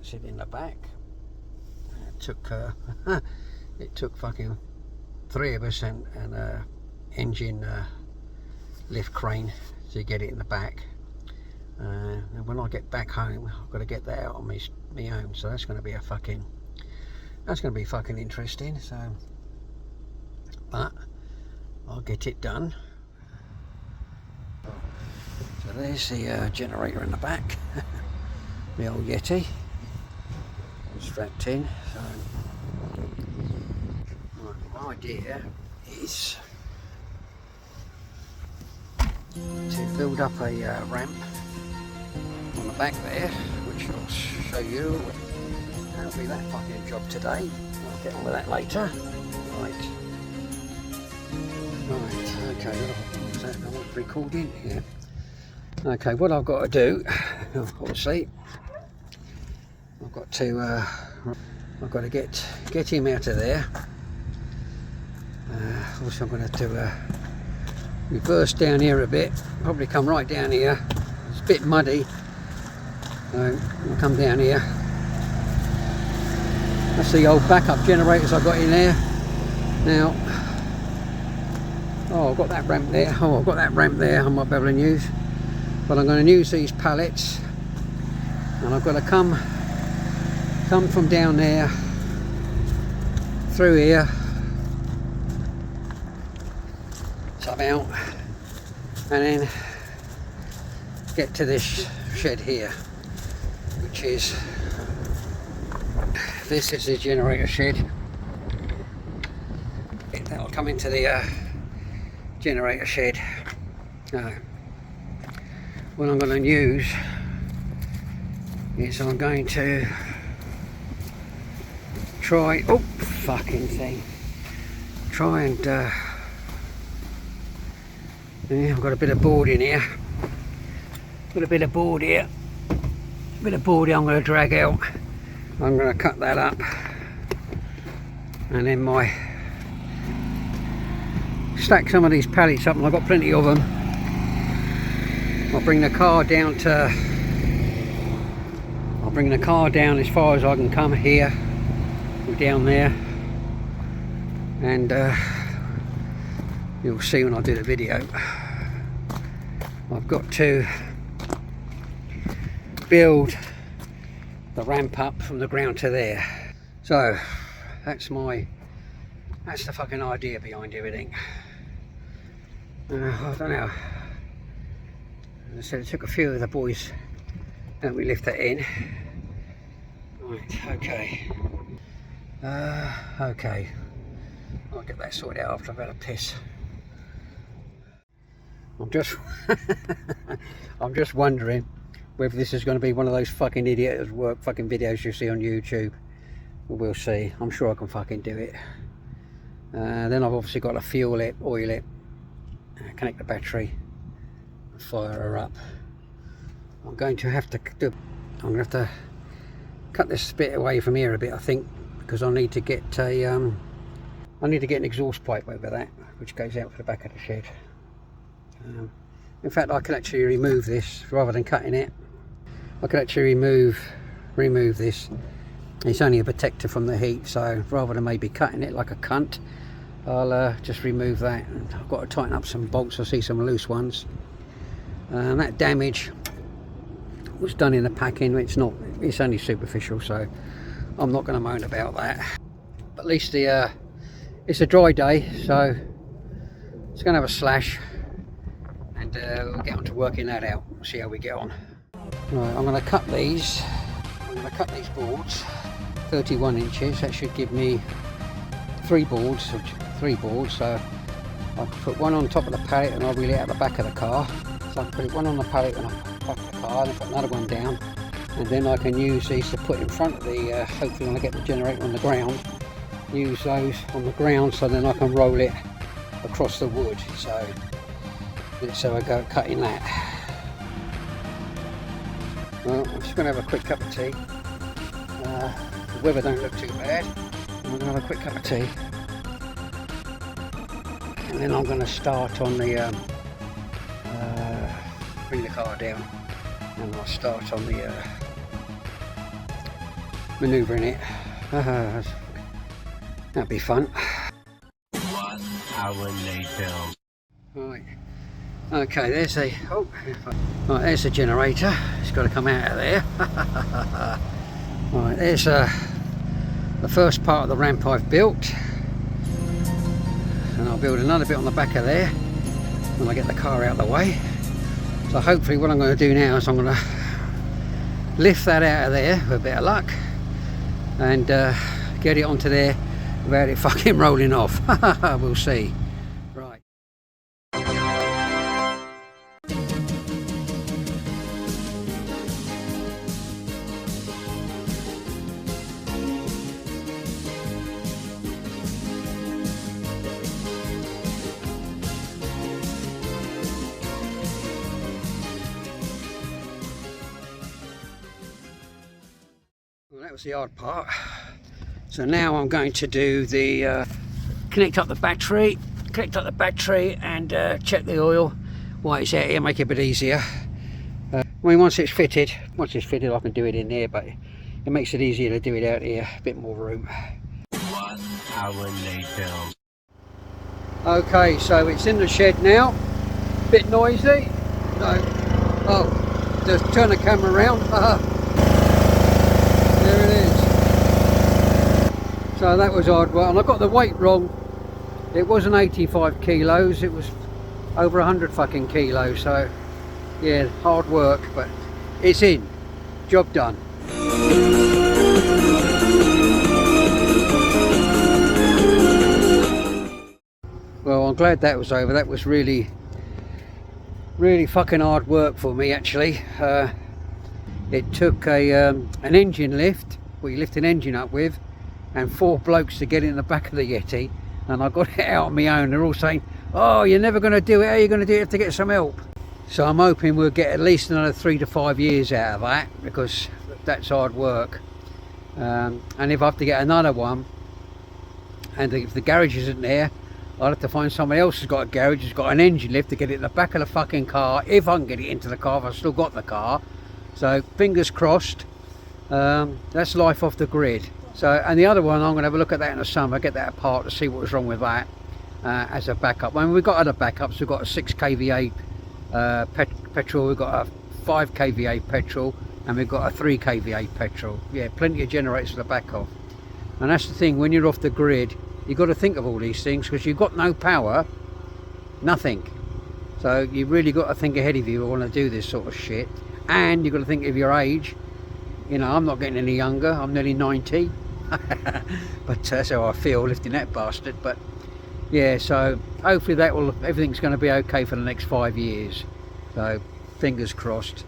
mounted in the back. It took fucking 3 of us and a engine lift crane to get it in the back. And when I get back home, I've got to get that out on my own. So that's going to be fucking interesting. So, but I'll get it done. So there's the generator in the back, the old Yeti, strapped in. So my idea is to build up a ramp on the back there, which I'll show you. That'll be that fucking job today. I'll get on with that later. Right, okay, is that the one recording? Yeah. Okay, what I've got to do, obviously, I've got to get him out of there. Also, I'm going to do a reverse down here a bit, probably come right down here. It's a bit muddy, so I'll come down here. That's the old backup generators I've got in there. Now, I've got that ramp there. I've got that ramp there I might be able to use. But I'm going to use these pallets, and I've got to come from down there, through here, somehow, and then get to this shed here, which is, this is the generator shed. That'll come into the generator shed. What I'm going to use is I'm going to try, oh fucking thing, try and yeah, I've got a bit of board in here, I'm going to drag out. I'm going to cut that up, and then stack some of these pallets up, and I've got plenty of them. I'll bring the car down as far as I can come here, or down there, and you'll see when I do the video. I've got to build the ramp up from the ground to there. So that's the fucking idea behind everything. I don't know. As I said, it took a few of the boys and we lift that in. Right, okay. Okay. I'll get that sorted out after I've had a piss. I'm just wondering whether this is going to be one of those fucking idiot work fucking videos you see on YouTube. We'll see. I'm sure I can fucking do it. Then I've obviously got to fuel it, oil it, connect the battery, fire her up. I'm going to have to cut this bit away from here a bit, I think, because I need to get an exhaust pipe over that, which goes out for the back of the shed. In fact, I can actually remove this rather than cutting it. I could actually remove this. It's only a protector from the heat, so rather than maybe cutting it like a cunt, I'll just remove that. I've got to tighten up some bolts. I see some loose ones. That damage was done in the packing. It's only superficial, so I'm not going to moan about that. But at least it's a dry day, so it's going to have a slash, and we'll get on to working that out. See how we get on. Right, I'm going to cut these. I'm going to cut these boards, 31 inches. That should give me 3 boards. So I'll put one on top of the pallet, and I'll reel it out the back of the car. So I put it one on the pallet and on the back of the car, and put another one down, and then I can use these to put in front of the, hopefully when I get the generator on the ground, use those on the ground, so then I can roll it across the wood. So I go cutting that. Well, I'm just going to have a quick cup of tea. The weather don't look too bad. I'm going to have a quick cup of tea, and then I'm going to start on the bring the car down, and I'll start on the manoeuvring it. That'd be fun. 1 hour later. Right. Okay, there's the right, there's the generator. It's got to come out of there. Right, there's the first part of the ramp I've built, and I'll build another bit on the back of there when I get the car out of the way. So hopefully what I'm going to do now is I'm going to lift that out of there with a bit of luck and get it onto there without it fucking rolling off. We'll see. Right. Well, that was the hard part. So now I'm going to do the connect up the battery and check the oil while it's out here, make it a bit easier. I mean, once it's fitted I can do it in there, but it makes it easier to do it out here, a bit more room. 1 hour later. Okay, so it's in the shed now, bit noisy. No, oh, just turn the camera around. There it is. So that was hard work, and I got the weight wrong. It wasn't 85 kilos, it was over 100 fucking kilos. So yeah, hard work, but it's in. Job done. Well, I'm glad that was over. That was really fucking hard work for me, actually. It took an engine lift, what you lift an engine up with, and 4 blokes to get in the back of the Yeti, and I got it out on my own. They're all saying, oh, you're never going to do it, how are you going to do it? You have to get some help. So I'm hoping we'll get at least another 3 to 5 years out of that, because that's hard work. And if I have to get another one, and if the garage isn't there, I'll have to find somebody else who's got a garage, who's got an engine lift, to get it in the back of the fucking car, if I can get it into the car, if I've still got the car. So fingers crossed. That's life off the grid. So, and the other one, I'm going to have a look at that in the summer, get that apart to see what was wrong with that as a backup. I mean, we've got other backups. We've got a 6 kVA petrol, we've got a 5 kVA petrol, and we've got a 3 kVA petrol. Yeah, plenty of generators to the back of. And that's the thing, when you're off the grid, you've got to think of all these things, because you've got no power, nothing. So you've really got to think ahead of you if you want to do this sort of shit. And you've got to think of your age. You know, I'm not getting any younger, I'm nearly 90. But that's how I feel lifting that bastard. But yeah, so hopefully everything's going to be okay for the next 5 years. So fingers crossed.